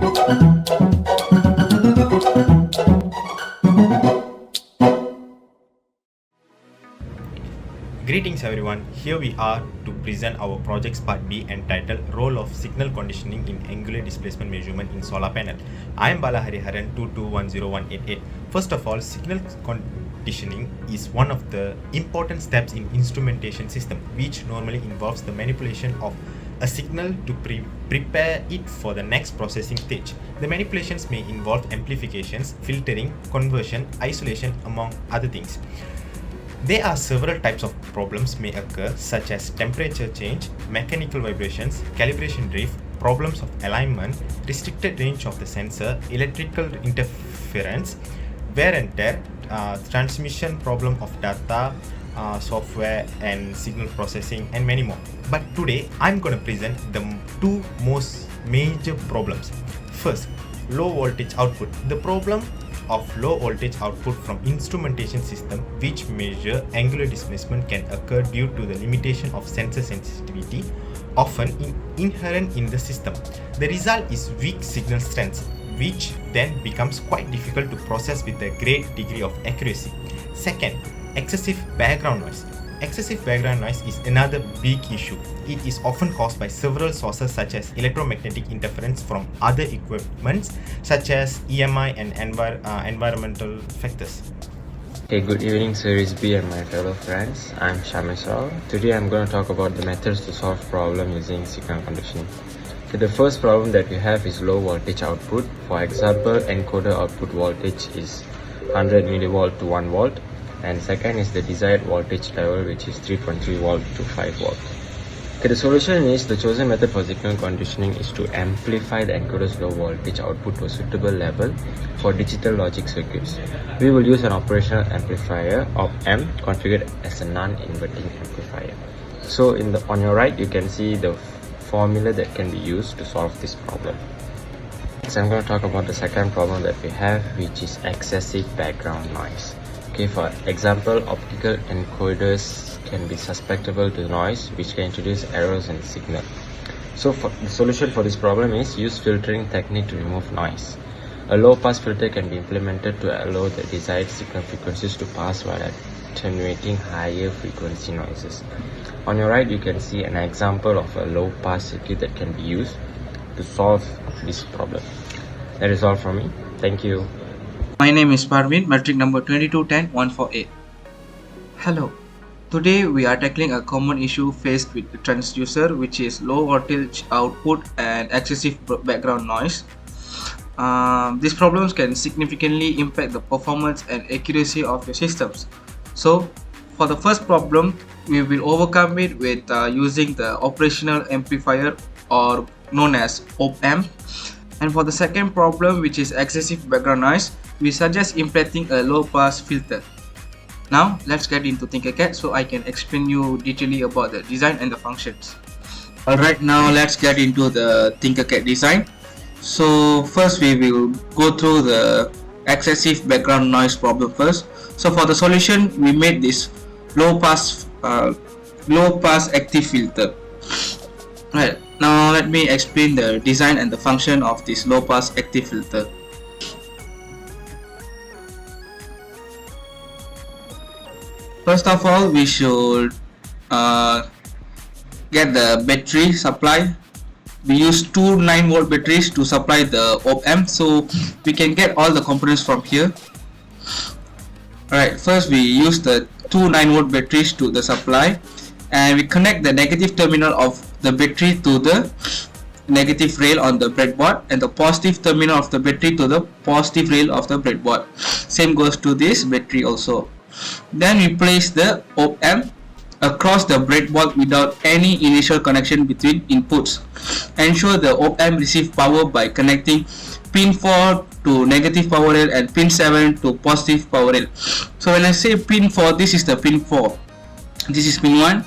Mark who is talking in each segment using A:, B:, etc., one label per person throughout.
A: Greetings everyone, here we are to present our project's part B entitled Role of Signal Conditioning in Angular Displacement Measurement in Solar Panel. I am Balahariharran 2210188. First of all, signal conditioning is one of the important steps in instrumentation system, which normally involves the manipulation of a signal to prepare it for the next processing stage. The manipulations may involve amplifications, filtering, conversion, isolation, among other things. There are several types of problems may occur, such as temperature change, mechanical vibrations, calibration drift, problems of alignment, restricted range of the sensor, electrical interference, wear and tear, transmission problem of data, software and signal processing, and many more. But today I'm going to present the two most major problems. First, low voltage output. The problem of low voltage output from instrumentation system which measure angular displacement can occur due to the limitation of sensor sensitivity, often inherent in the system. The result is weak signal strength, which then becomes quite difficult to process with a great degree of accuracy. Second, excessive background noise. Excessive background noise is another big issue. It is often caused by several sources such as electromagnetic interference from other equipments such as EMI and environmental factors.
B: Hey, good evening Series B and my fellow friends. I'm Shames Rao. Today I'm going to talk about the methods to solve problem using signal conditioning. Okay, the first problem that we have is low voltage output. For example, encoder output voltage is 100 millivolt to 1 volt. And second is the desired voltage level, which is 3.3 volt to 5 volt. Okay, the solution is the chosen method for signal conditioning is to amplify the encoder's low voltage output to a suitable level for digital logic circuits. We will use an operational amplifier Upnm configured as a non-inverting amplifier. So on your right you can see the formula that can be used to solve this problem. Next I'm going to talk about the second problem that we have, which is excessive background noise. Okay, for example, optical encoders can be susceptible to noise, which can introduce errors in the signal. So the solution for this problem is use filtering technique to remove noise. A low pass filter can be implemented to allow the desired signal frequencies to pass while attenuating higher frequency noises. On your right you can see an example of a low pass circuit that can be used to solve this problem. That is all from me. Thank you.
C: My name is Parvin, metric number 2210148. Hello. Today we are tackling a common issue faced with the transducer, which is low voltage output and excessive background noise. These problems can significantly impact the performance and accuracy of your systems. So for the first problem, we will overcome it with using the operational amplifier, or known as Upnm. And for the second problem, which is excessive background noise, we suggest implementing a low pass filter. Now let's get into Tinkercad so I can explain you detailedly about the design and the functions. Alright, now let's get into the Tinkercad design. So first we will go through the excessive background noise problem first. So for the solution, we made this low pass active filter. Right, now let me explain the design and the function of this low pass active filter. First of all, we should get the battery supply. We use two 9-volt batteries to supply the Upnm, so we can get all the components from here. Alright, first we use the two 9-volt batteries to the supply, and we connect the negative terminal of the battery to the negative rail on the breadboard, and the positive terminal of the battery to the positive rail of the breadboard. Same goes to this battery also. Then we place the Upnm across the breadboard without any initial connection between inputs. Ensure the Upnm receive power by connecting pin 4 to negative power rail and pin 7 to positive power rail. So when I say pin 4, this is the pin 4. This is pin 1,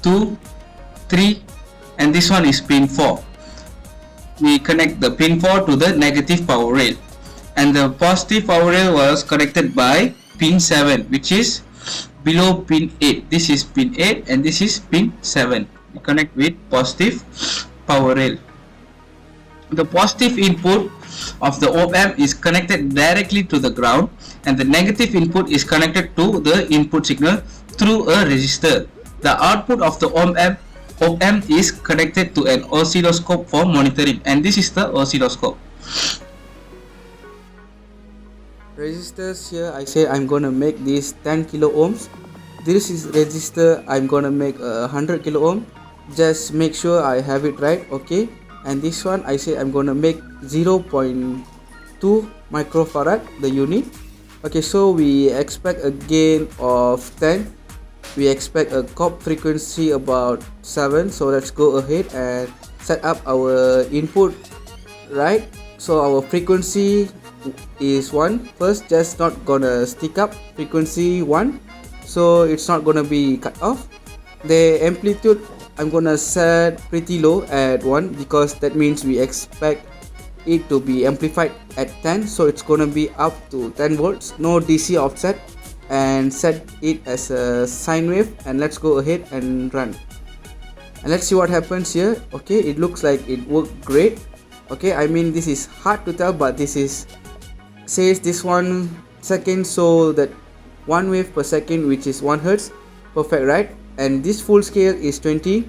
C: 2, 3, and this one is pin 4. We connect the pin 4 to the negative power rail, and the positive power rail was connected by pin 7, which is below pin 8. This is pin 8 and this is pin 7. We connect with positive power rail. The positive input of the op-amp is connected directly to the ground, and the negative input is connected to the input signal through a resistor. The output of the op-amp is connected to an oscilloscope for monitoring, and this is the oscilloscope.
D: Resistors here, I say I'm gonna make this 10 kilo ohms. This is resistor, I'm gonna make 100 kilo ohm. Just make sure I have it right, okay? And this one I say I'm gonna make 0.2 microfarad the unit. Okay, so we expect a gain of 10. We expect a cop frequency about 7. So let's go ahead and set up our input, right? So our frequency is 1 first, just not gonna stick up frequency 1, so it's not gonna be cut off. The amplitude I'm gonna set pretty low at 1 because that means we expect it to be amplified at 10, so it's gonna be up to 10 volts, no DC offset, and set it as a sine wave. And let's go ahead and run, and let's see what happens here. Okay, it looks like it worked great. Okay, I mean this is hard to tell, but this is says this 1 second, so that 1 wave per second, which is 1 hertz, perfect, right? And this full scale is 20,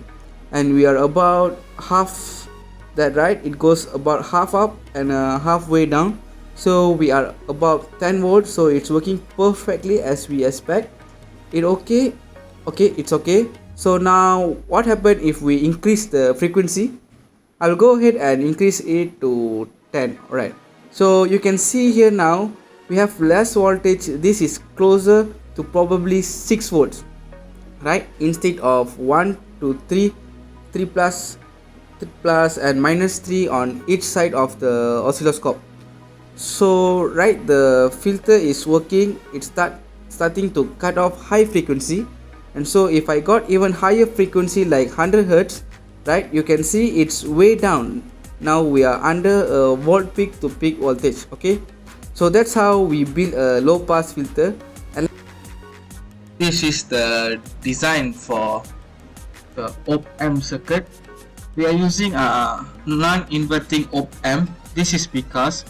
D: and we are about half that, right? It goes about half up and halfway down, so we are about 10 volts, so it's working perfectly as we expect it. Okay, it's okay. So now what happened if we increase the frequency? I'll go ahead and increase it to 10. Alright, so you can see here now we have less voltage. This is closer to probably 6 volts, right? Instead of 1 to 3 plus and minus 3 on each side of the oscilloscope. So right, the filter is working. It's starting to cut off high frequency, and so if I got even higher frequency like 100 hertz, right, you can see it's way down. Now we are under a volt peak to peak voltage. Okay, so that's how we build a low pass filter. And
C: this is the design for the op-amp circuit. We are using a non-inverting op-amp. This is because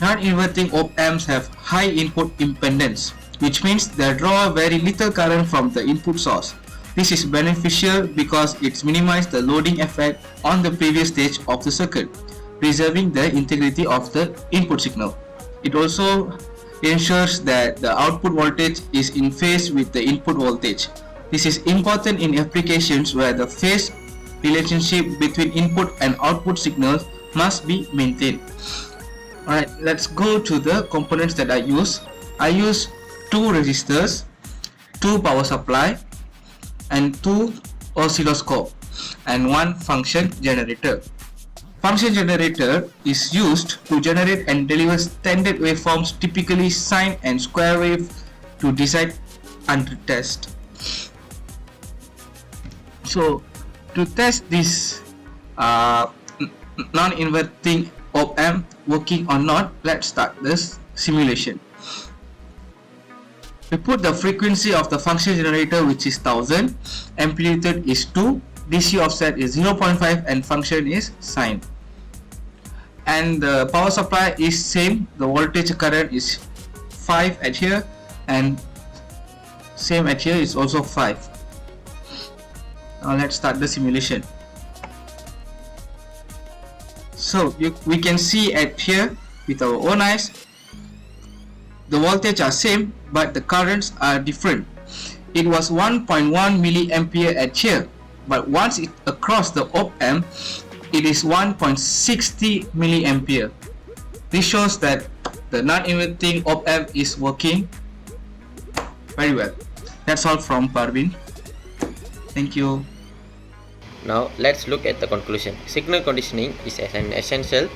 C: non-inverting op-amps have high input impedance, which means they draw very little current from the input source. This is beneficial because it minimizes the loading effect on the previous stage of the circuit, preserving the integrity of the input signal. It also ensures that the output voltage is in phase with the input voltage. This is important in applications where the phase relationship between input and output signals must be maintained. Alright, let's go to the components that I use. I use 2 resistors, 2 power supply, and 2 oscilloscope, and 1 function generator. Function generator is used to generate and deliver standard waveforms, typically sine and square wave, to decide under test. So to test this non-inverting op-amp working or not, let's start this simulation. We put the frequency of the function generator, which is 1000, amplitude is 2, DC offset is 0.5, and function is sine. And the power supply is same, the voltage current is 5 at here, and same at here is also 5. Now let's start the simulation. So we can see at here with our own eyes, the voltage are same but the currents are different. It was 1.1 milliampere at here, but once it across the op-amp, it is 1.60 milliampere. This shows that the non-inverting op-amp is working very well. That's all from Parvin. Thank you.
B: Now let's look at the conclusion. Signal conditioning is an essential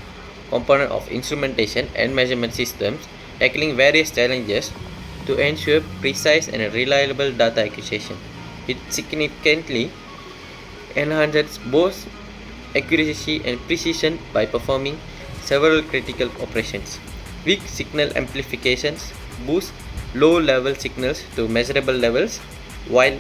B: component of instrumentation and measurement systems, tackling various challenges to ensure precise and reliable data acquisition. It significantly enhances both accuracy and precision by performing several critical operations. Weak signal amplifications boost low-level signals to measurable levels, while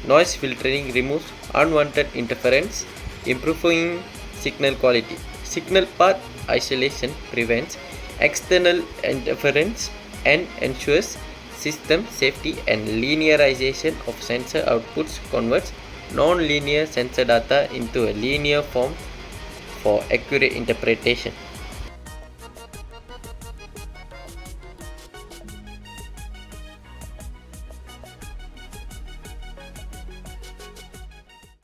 B: noise filtering removes unwanted interference, improving signal quality.
E: Signal path isolation prevents external interference and ensures system safety, and linearization of sensor outputs converts non-linear sensor data into a linear form for accurate interpretation.